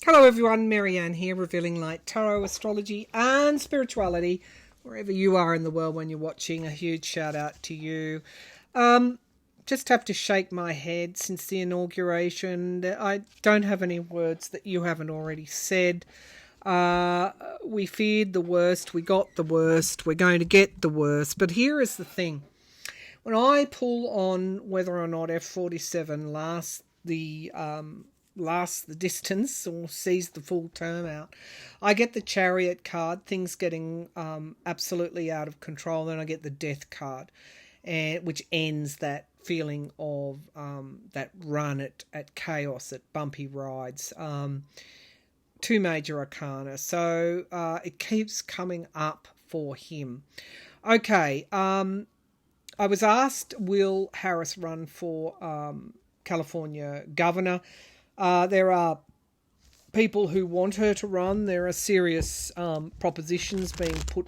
Hello everyone, Maryann here, revealing light, tarot, astrology and spirituality. Wherever you are in the world when you're watching, a huge shout out to you. Just have to shake my head since the inauguration. I don't have any words that you haven't already said. We feared the worst, we got the worst, we're going to get the worst. But here is the thing. When I pull on whether or not F-47 lasts the distance or sees the full term out, I get the Chariot card, things getting absolutely out of control. Then I get the Death card, which ends that feeling of that run at chaos, at bumpy rides. Two major arcana, so it keeps coming up for him. Okay, I was asked, will Harris run for California governor? There are people who want her to run. There are serious propositions being put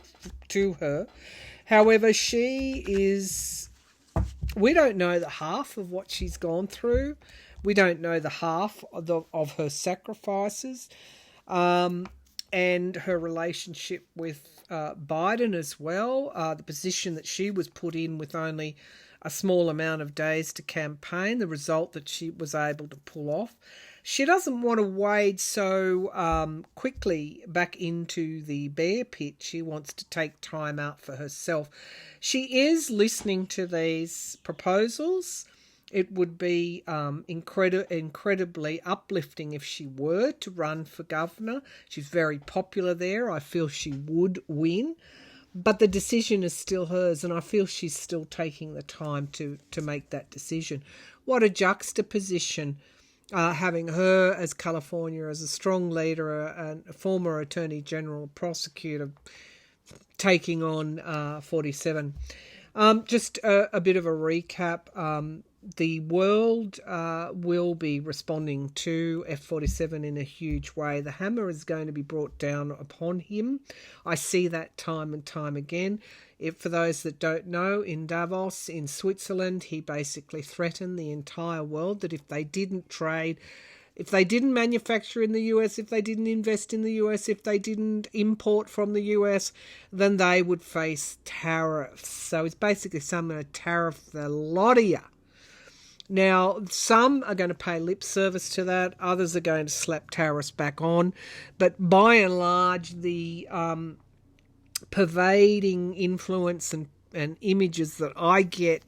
to her. However, we don't know the half of what she's gone through. We don't know the half of her sacrifices and her relationship with Biden as well. The position that she was put in with only a small amount of days to campaign, the result that she was able to pull off. She doesn't want to wade so quickly back into the bear pit. She wants to take time out for herself. She is listening to these proposals. It would be incredibly uplifting if she were to run for governor. She's very popular there. I feel she would win. But the decision is still hers, and I feel she's still taking the time to make that decision. What a juxtaposition, having her as California, as a strong leader and a former Attorney General, prosecutor, taking on 47. Just a bit of a recap. The world will be responding to F-47 in a huge way. The hammer is going to be brought down upon him. I see that time and time again. For those that don't know, in Davos, in Switzerland, he basically threatened the entire world that if they didn't trade, if they didn't manufacture in the US, if they didn't invest in the US, if they didn't import from the US, then they would face tariffs. So it's basically saying, I'm going to tariff the lot of you. Now, some are going to pay lip service to that. Others are going to slap tariffs back on. But by and large, the pervading influence and images that I get,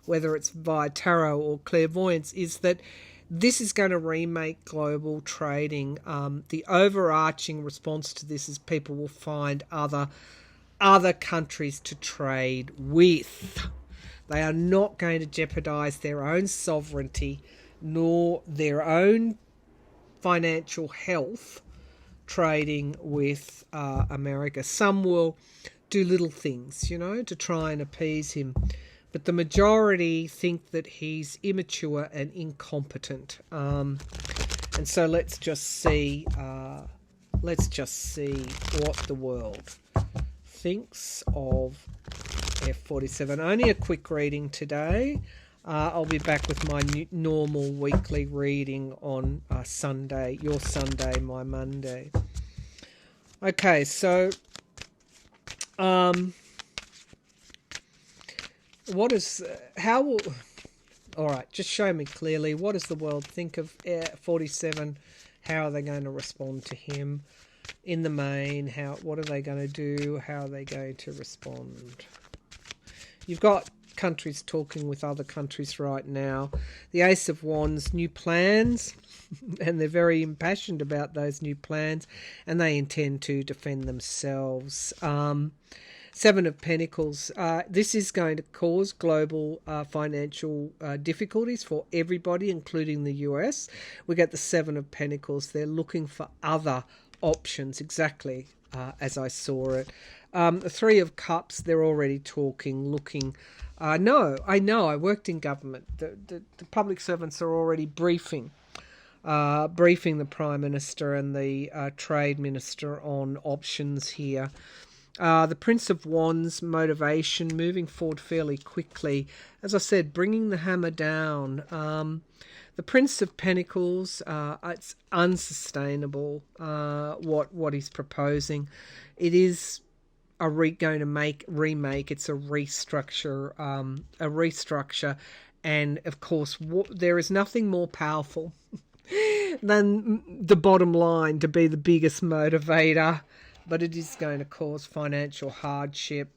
whether it's via tarot or clairvoyance, is that this is going to remake global trading. The overarching response to this is people will find other countries to trade with. They are not going to jeopardize their own sovereignty nor their own financial health trading with America. Some will do little things, to try and appease him. But the majority think that he's immature and incompetent. And so let's just see what the world thinks of F-47. Only a quick reading today. I'll be back with my normal weekly reading on Sunday. Your Sunday, my Monday. Okay, so all right, just show me clearly, what does the world think of 47? How are they going to respond to him in the main? What are they going to do? How are they going to respond? You've got countries talking with other countries right now. The Ace of Wands, new plans, and they're very impassioned about those new plans, and they intend to defend themselves. Seven of Pentacles, this is going to cause global financial difficulties for everybody, including the US. We get the Seven of Pentacles. They're looking for other options, exactly as I saw it. The Three of Cups, they're already talking, looking. No, I know, I worked in government. The public servants are already briefing the Prime Minister and the Trade Minister on options here. The Prince of Wands, motivation, moving forward fairly quickly. As I said, bringing the hammer down. The Prince of Pentacles, it's unsustainable, what he's proposing. It is going to remake. It's a restructure. And, of course, there is nothing more powerful than the bottom line to be the biggest motivator. But it is going to cause financial hardship.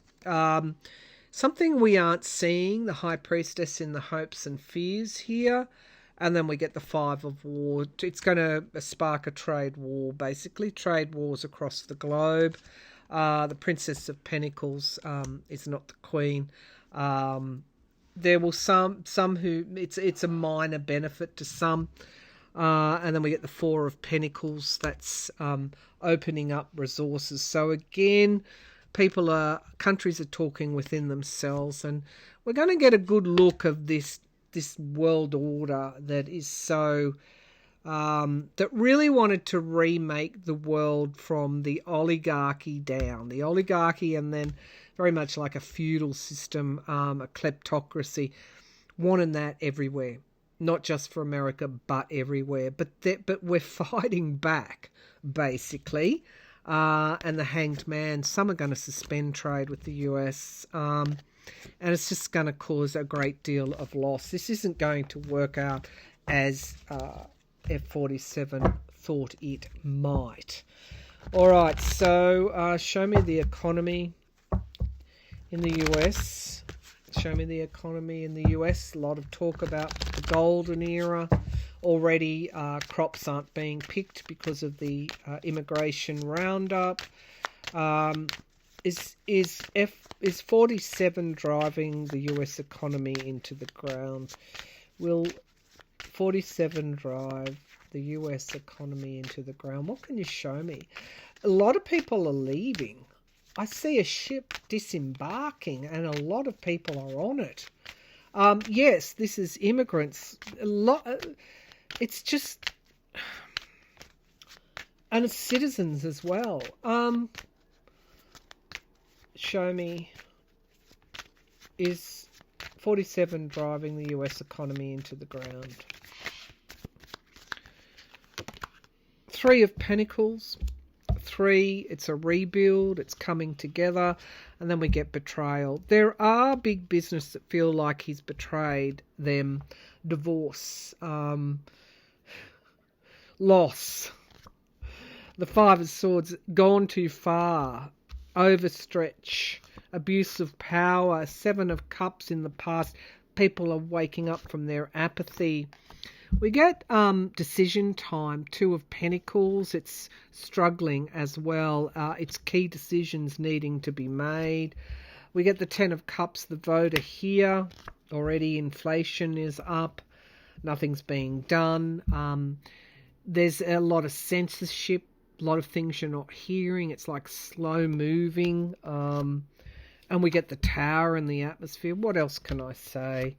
Something we aren't seeing, the High Priestess in the hopes and fears here. And then we get the Five of War. It's going to spark a trade war, basically. Trade wars across the globe. The Princess of Pentacles is not the Queen. There will some who... It's a minor benefit to some. And then we get the Four of Pentacles. That's opening up resources. So again... countries are talking within themselves, and we're going to get a good look of this world order that is so that really wanted to remake the world from the oligarchy down, and then very much like a feudal system, a kleptocracy, wanting that everywhere, not just for America but everywhere. But we're fighting back, basically. And the Hanged Man, some are going to suspend trade with the US, and it's just going to cause a great deal of loss. This isn't going to work out as F-47 thought it might. All right, so show me the economy in the US. Show me the economy in the US. A lot of talk about the golden era. Already crops aren't being picked because of the immigration roundup. Is 47 driving the US economy into the ground? Will 47 drive the US economy into the ground? What can you show me? A lot of people are leaving. I see a ship disembarking and a lot of people are on it. Yes, this is immigrants. It's just, and it's citizens as well. Show me, is 47 driving the US economy into the ground? Three of Pentacles. 3, it's a rebuild, it's coming together, and then we get betrayal. There are big business that feel like he's betrayed them. Divorce, loss, the Five of Swords, gone too far, overstretch, abuse of power, Seven of Cups in the past. People are waking up from their apathy. We get decision time, Two of Pentacles. It's struggling as well. It's key decisions needing to be made. We get the Ten of Cups, the voter here. Already inflation is up. Nothing's being done. There's a lot of censorship. A lot of things you're not hearing. It's like slow moving. And we get the Tower in the atmosphere. What else can I say?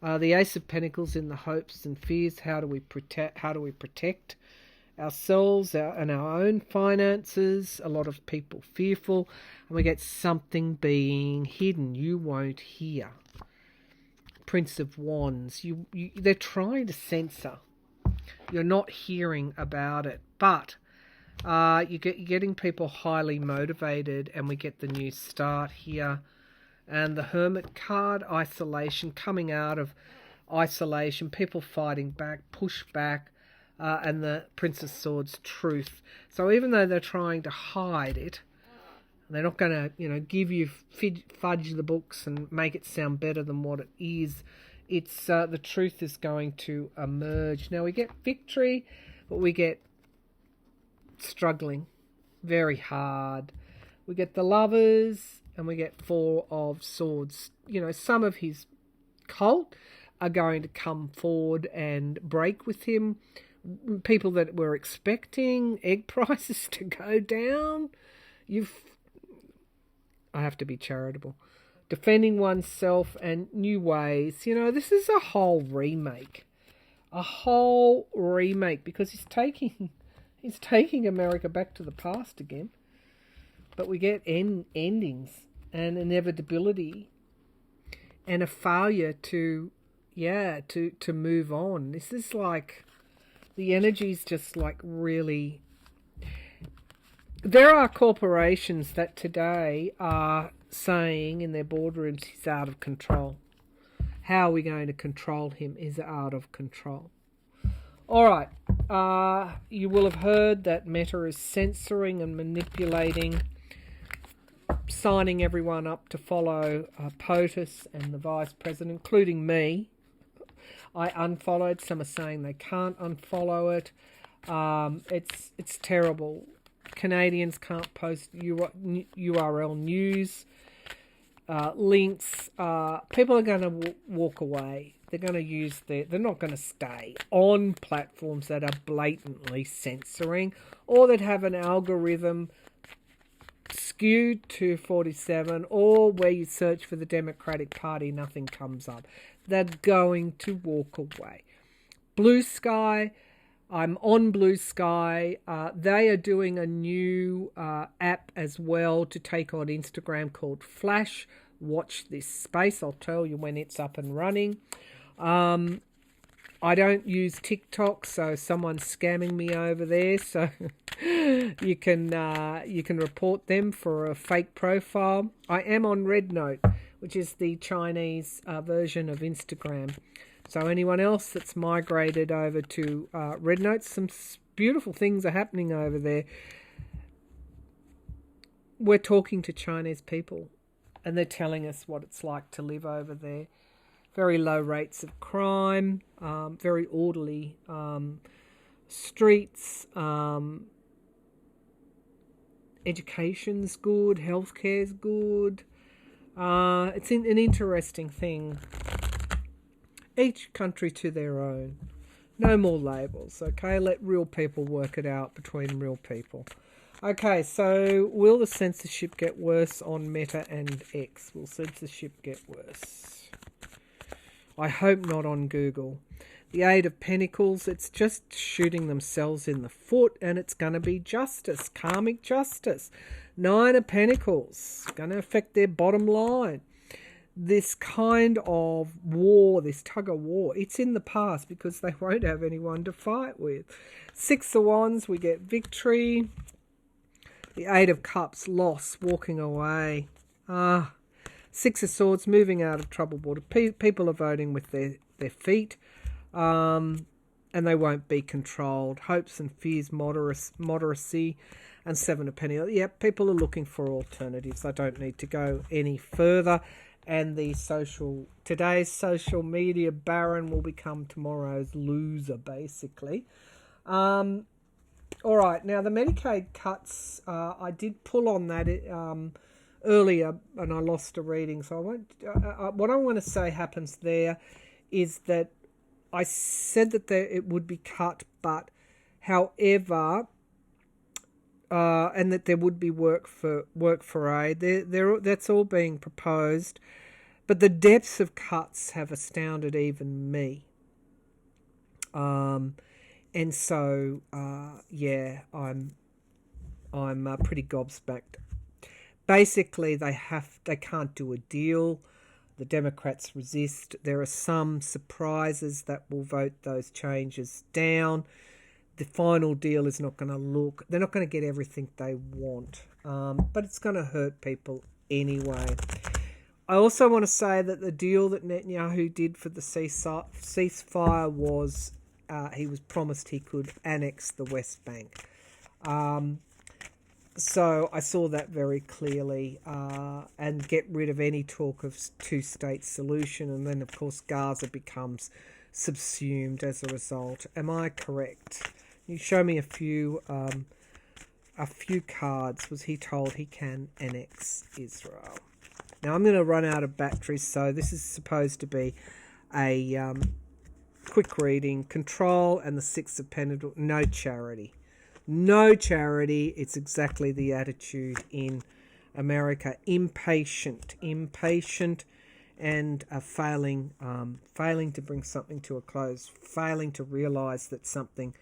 The Ace of Pentacles in the hopes and fears. How do we protect ourselves and our own finances? A lot of people fearful, and we get something being hidden. You won't hear. Prince of Wands. They're trying to censor. You're not hearing about it, but you're getting people highly motivated, and we get the new start here. And the Hermit card, isolation, coming out of isolation, people fighting back, pushback, and the Prince of Swords, truth. So even though they're trying to hide it, they're not going to, give you fudge the books and make it sound better than what it is. It's the truth is going to emerge. Now we get victory, but we get struggling, very hard. We get the Lovers. And we get Four of Swords. Some of his cult are going to come forward and break with him. People that were expecting egg prices to go down. I have to be charitable. Defending oneself and new ways. This is a whole remake. Because he's taking America back to the past again. But we get endings and inevitability and a failure to, to move on. This is like, the energy's just like really... There are corporations that today are saying in their boardrooms he's out of control. How are we going to control him? Is out of control. All right. You will have heard that Meta is censoring and manipulating, signing everyone up to follow POTUS and the Vice President, including me. I unfollowed. Some are saying they can't unfollow it. It's terrible. Canadians can't post URL news links. People are going to walk away. They're going to use they're not going to stay on platforms that are blatantly censoring or that have an algorithm skewed to 47, or where you search for the Democratic Party, nothing comes up. They're going to walk away. Blue Sky, I'm on Blue Sky. They are doing a new app as well to take on Instagram called Flash. Watch this space. I'll tell you when it's up and running. I don't use TikTok, so someone's scamming me over there. So you can report them for a fake profile. I am on Red Note, which is the Chinese version of Instagram. So anyone else that's migrated over to Red Note, some beautiful things are happening over there. We're talking to Chinese people, and they're telling us what it's like to live over there. Very low rates of crime, very orderly streets, education's good, healthcare's good. It's an interesting thing. Each country to their own. No more labels, okay? Let real people work it out between real people. Okay, so will the censorship get worse on Meta and X? Will censorship get worse? I hope not on Google. The Eight of Pentacles, it's just shooting themselves in the foot, and it's going to be justice, karmic justice. Nine of Pentacles, going to affect their bottom line. This kind of war, this tug of war, it's in the past because they won't have anyone to fight with. Six of Wands, we get victory. The Eight of Cups, loss, walking away. Six of Swords, moving out of troubled water. People are voting with their feet, and they won't be controlled. Hopes and fears, moderacy, and Seven of Pentacles. Yep, people are looking for alternatives. I don't need to go any further. And today's social media baron will become tomorrow's loser, basically. All right, now the Medicaid cuts, I did pull on that earlier, and I lost a reading, so I won't. What I want to say happens there is that I said that it would be cut, but however, and that there would be work for aid. That's all being proposed, but the depths of cuts have astounded even me. And so I'm pretty gobsmacked. Basically, they can't do a deal. The Democrats resist. There are some surprises that will vote those changes down. The final deal is not going to they're not going to get everything they want, but it's going to hurt people anyway. I also want to say that the deal that Netanyahu did for the ceasefire was, he was promised he could annex the West Bank. So I saw that very clearly, and get rid of any talk of two-state solution, and then of course Gaza becomes subsumed as a result. Am I correct? You show me a few cards. Was he told he can annex Israel? Now I'm going to run out of batteries, so this is supposed to be a quick reading. Control and the Six of Pentacles. No charity. No charity. It's exactly the attitude in America. Impatient, and failing to bring something to a close. Failing to realise that something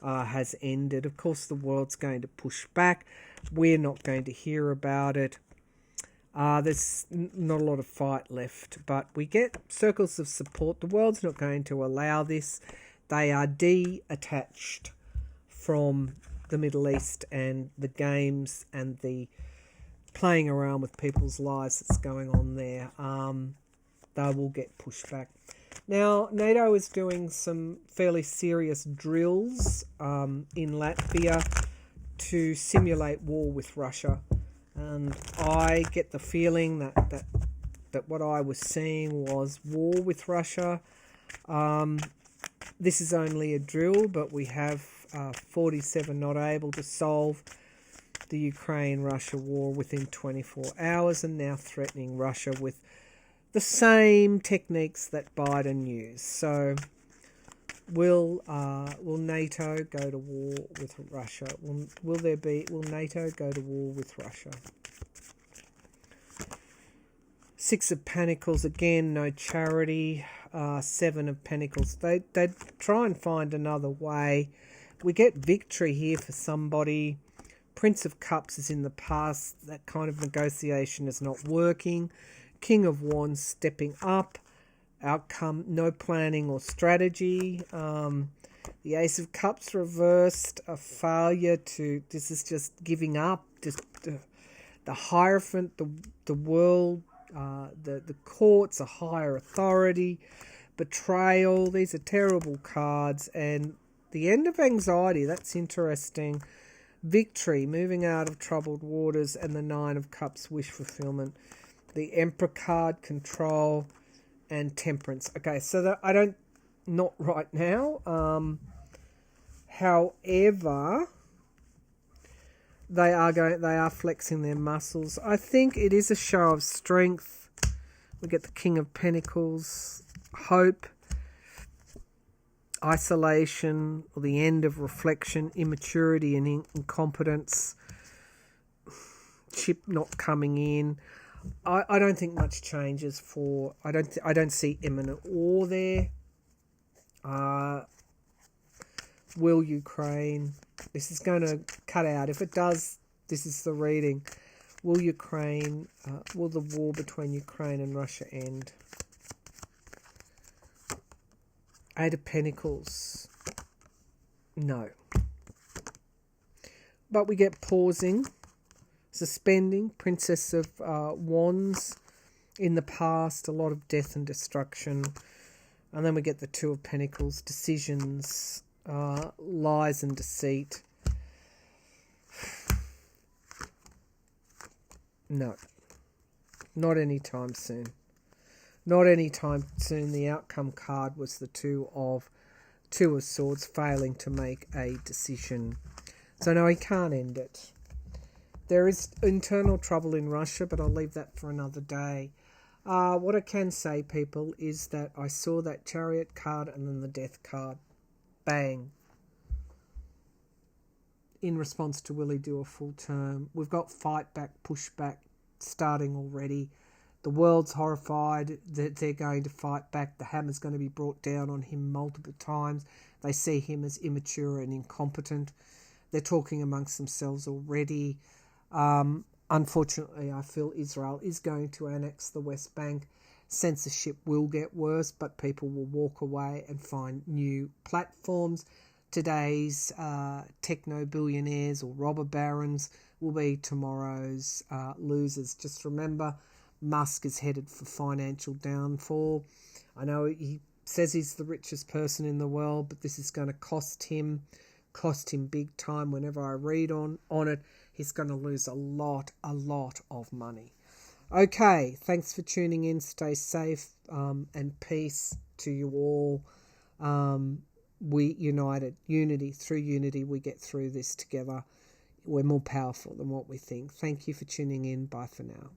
has ended. Of course, the world's going to push back. We're not going to hear about it. There's not a lot of fight left, but we get circles of support. The world's not going to allow this. They are detached from the Middle East and the games and the playing around with people's lives that's going on there. They will get pushed back. Now, NATO is doing some fairly serious drills in Latvia to simulate war with Russia. And I get the feeling that what I was seeing was war with Russia. This is only a drill, but we have 47 not able to solve the Ukraine-Russia war within 24 hours and now threatening Russia with the same techniques that Biden used. So will NATO go to war with Russia? Will NATO go to war with Russia? Six of Pentacles, again, no charity. Seven of Pentacles. They try and find another way. We get victory here for somebody. Prince of Cups is in the past. That kind of negotiation is not working. King of Wands stepping up. Outcome, no planning or strategy. The Ace of Cups reversed. A failure to... This is just giving up. Just the Hierophant, the world, the courts, a higher authority. Betrayal. These are terrible cards. And the End of Anxiety. That's interesting. Victory, moving out of troubled waters, and the Nine of Cups, wish fulfillment. The Emperor card, control, and Temperance. Okay, so I don't, not right now. However, they are flexing their muscles. I think it is a show of strength. We get the King of Pentacles, hope, isolation, or the end of reflection, immaturity and incompetence, ship not coming in. I don't think much changes for... I don't see imminent war there. Will Ukraine... This is going to cut out. If it does, this is the reading. Will Ukraine... will the war between Ukraine and Russia end? Eight of Pentacles. No. But we get pausing, suspending, Princess of Wands. In the past, a lot of death and destruction. And then we get the Two of Pentacles, decisions, lies and deceit. No. Not anytime soon. Not anytime soon. The outcome card was the Two of Swords, failing to make a decision. So no, he can't end it. There is internal trouble in Russia, but I'll leave that for another day. What I can say, people, is that I saw that Chariot card and then the Death card. Bang. In response to will he do a full term. We've got fight back, pushback starting already. The world's horrified that they're going to fight back. The hammer's going to be brought down on him multiple times. They see him as immature and incompetent. They're talking amongst themselves already. Unfortunately, I feel Israel is going to annex the West Bank. Censorship will get worse, but people will walk away and find new platforms. Today's techno-billionaires or robber barons will be tomorrow's losers. Just remember, Musk is headed for financial downfall. I know he says he's the richest person in the world, but this is going to cost him big time. Whenever I read on it, he's going to lose a lot of money. Okay, thanks for tuning in. Stay safe and peace to you all. We united. Through unity, we get through this together. We're more powerful than what we think. Thank you for tuning in. Bye for now.